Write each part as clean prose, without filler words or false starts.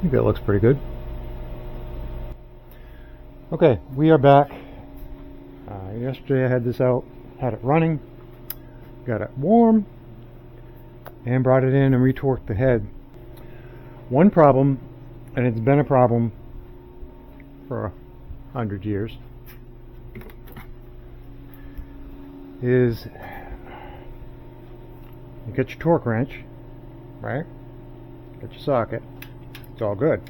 think that looks pretty good. Okay, we are back. Yesterday I had this out, had it running, got it warm, and brought it in and retorqued the head. One problem, and it's been a problem for 100 years, is you get your torque wrench, right? Get your socket, it's all good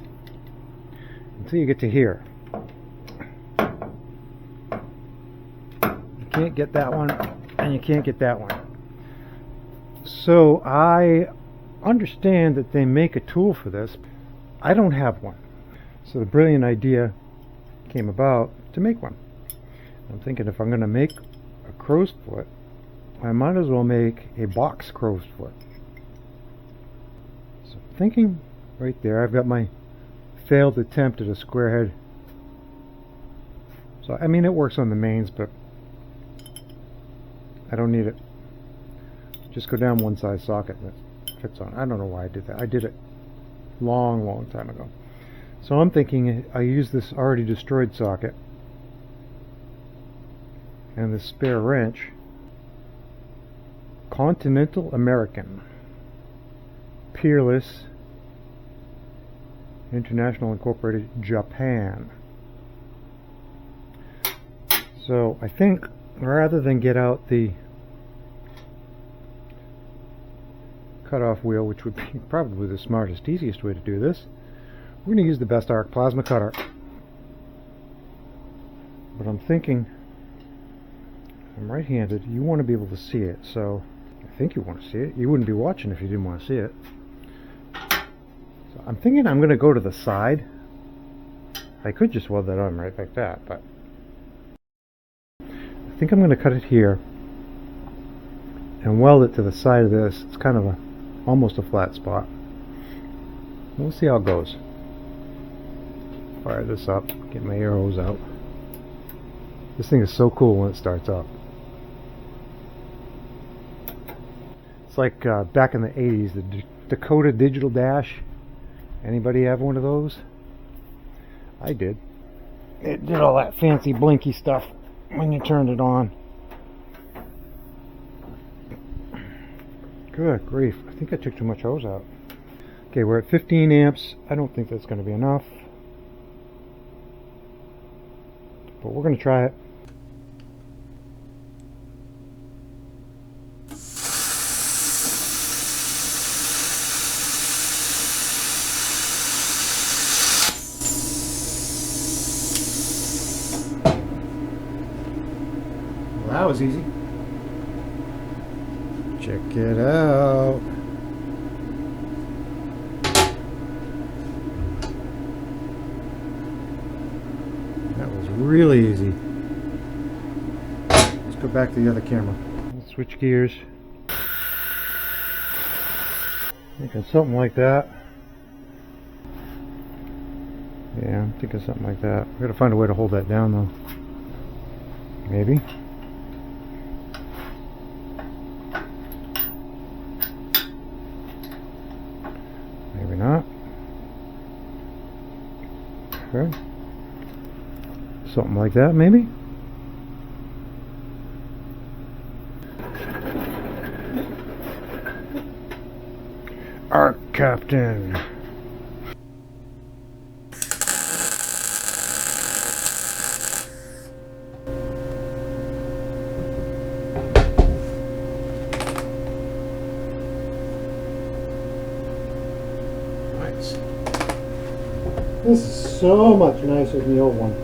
until you get to here. You can't get that one, and you can't get that one. So I understand that they make a tool for this. I don't have one. So the brilliant idea came about to make one. I'm thinking if I'm going to make a crow's foot, I might as well make a box crow's foot. So I'm thinking right there, I've got my failed attempt at a square head. So I mean, it works on the mains, but I don't need it. Just go down one size socket and it fits on. I don't know why I did that. I did it long time ago. So I'm thinking I use this already destroyed socket and the spare wrench. Continental American, Peerless, International Incorporated, Japan. So I think rather than get out the cutoff wheel, which would be probably the smartest, easiest way to do this, we're going to use the BestArc plasma cutter. But I'm thinking, I'm right-handed, you want to be able to see it, so I think you want to see it. You wouldn't be watching if you didn't want to see it. So I'm thinking I'm going to go to the side. I could just weld that on right like that, but I think I'm going to cut it here and weld it to the side of this. It's kind of almost a flat spot. We'll see how it goes. Fire this up, get my air hose out. This thing is so cool when it starts up. It's like back in the 80s, the Dakota Digital Dash. Anybody have one of those? I did. It did all that fancy blinky stuff when you turned it on. Good grief, I think I took too much hose out. Okay, we're at 15 amps. I don't think that's going to be enough, but we're going to try it. Well, that was easy. Check it out. That was really easy. Let's go back to the other camera. Let's switch gears. Thinking something like that. Yeah, I'm thinking something like that. We've got to find a way to hold that down though. Maybe. Maybe not. Okay. Something like that, maybe. ArcCaptain. This is so much nicer than the old one.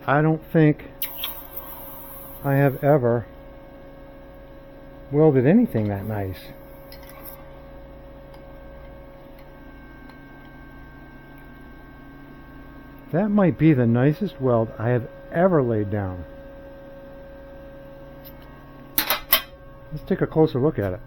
I don't think I have ever welded anything that nice. That might be the nicest weld I have ever laid down. Let's take a closer look at it.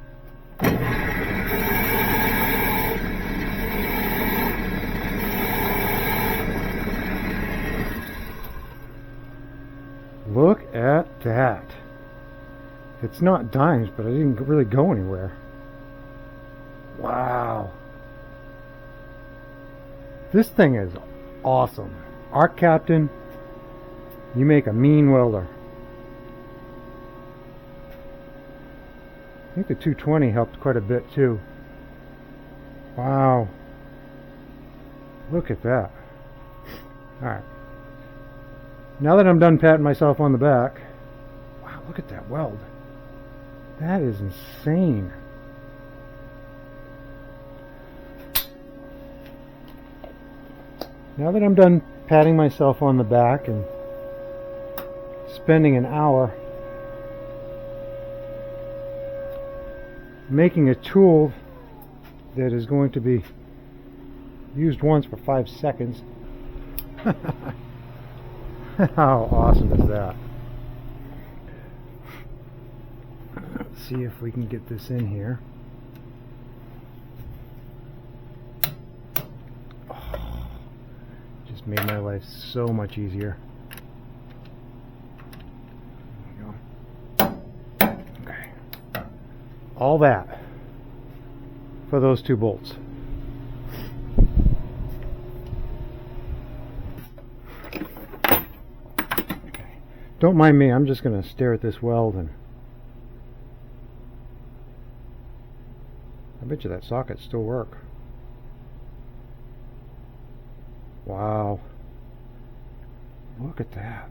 Look at that. It's not dimes, but I didn't really go anywhere. Wow. This thing is awesome. ArcCaptain, you make a mean welder. I think the 220 helped quite a bit too. Wow. Look at that. Alright. Now that I'm done patting myself on the back, wow, look at that weld. That is insane. Now that I'm done patting myself on the back and spending an hour making a tool that is going to be used once for 5 seconds. How awesome is that? Let's see if we can get this in here. Oh, just made my life so much easier. There we go. Okay. All that for those 2 bolts. Don't mind me, I'm just going to stare at this weld, and I bet you that socket still work. Wow. Look at that.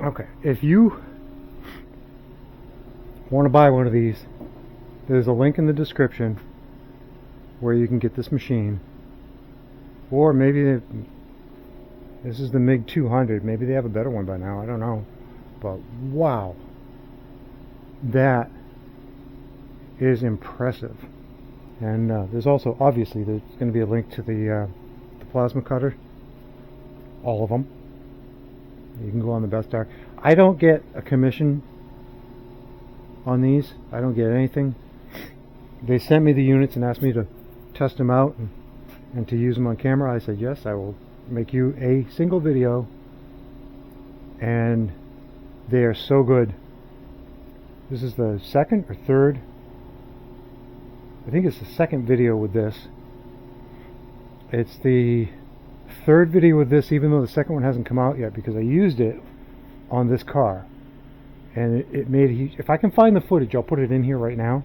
Okay, if you want to buy one of these, there's a link in the description where you can get this machine. Or maybe this is the MiG 200. Maybe they have a better one by now. I don't know. But wow. That is impressive. And there's also, obviously, there's going to be a link to the plasma cutter. All of them. You can go on the BestArc. I don't get a commission on these. I don't get anything. They sent me the units and asked me to test them out and to use them on camera. I said, yes, I will make you a single video, and they are so good. This is the 2nd or 3rd, I think it's the 2nd video with this. It's the 3rd video with this, even though the 2nd one hasn't come out yet, because I used it on this car, and it made a huge, if I can find the footage, I'll put it in here right now.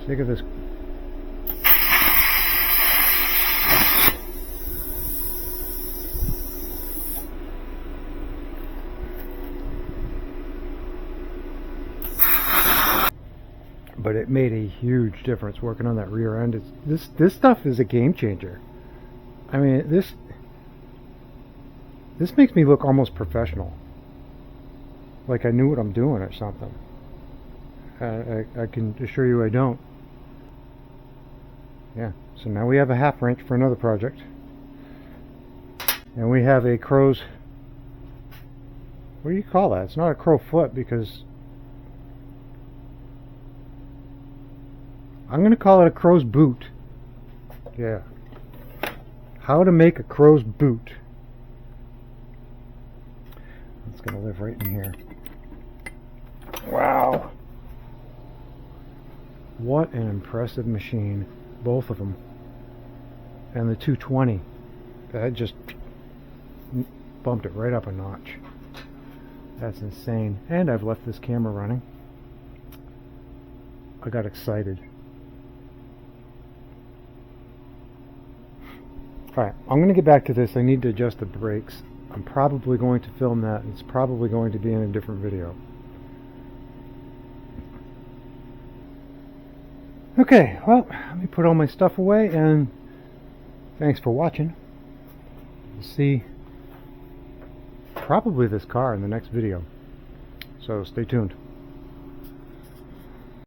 Look at this. But it made a huge difference working on that rear end. This stuff is a game changer. I mean, this makes me look almost professional, like I knew what I'm doing or something. I can assure you I don't. Yeah, so now we have a 1/2 wrench for another project, and we have a crow's, what do you call that? It's not a crow foot, because I'm going to call it a crow's boot. Yeah. How to make a crow's boot. It's going to live right in here. Wow. What an impressive machine. Both of them. And the 220. That just bumped it right up a notch. That's insane. And I've left this camera running. I got excited. Alright, I'm going to get back to this. I need to adjust the brakes. I'm probably going to film that. It's probably going to be in a different video. Okay, well, let me put all my stuff away and Thanks for watching. We'll see probably this car in the next video, so stay tuned.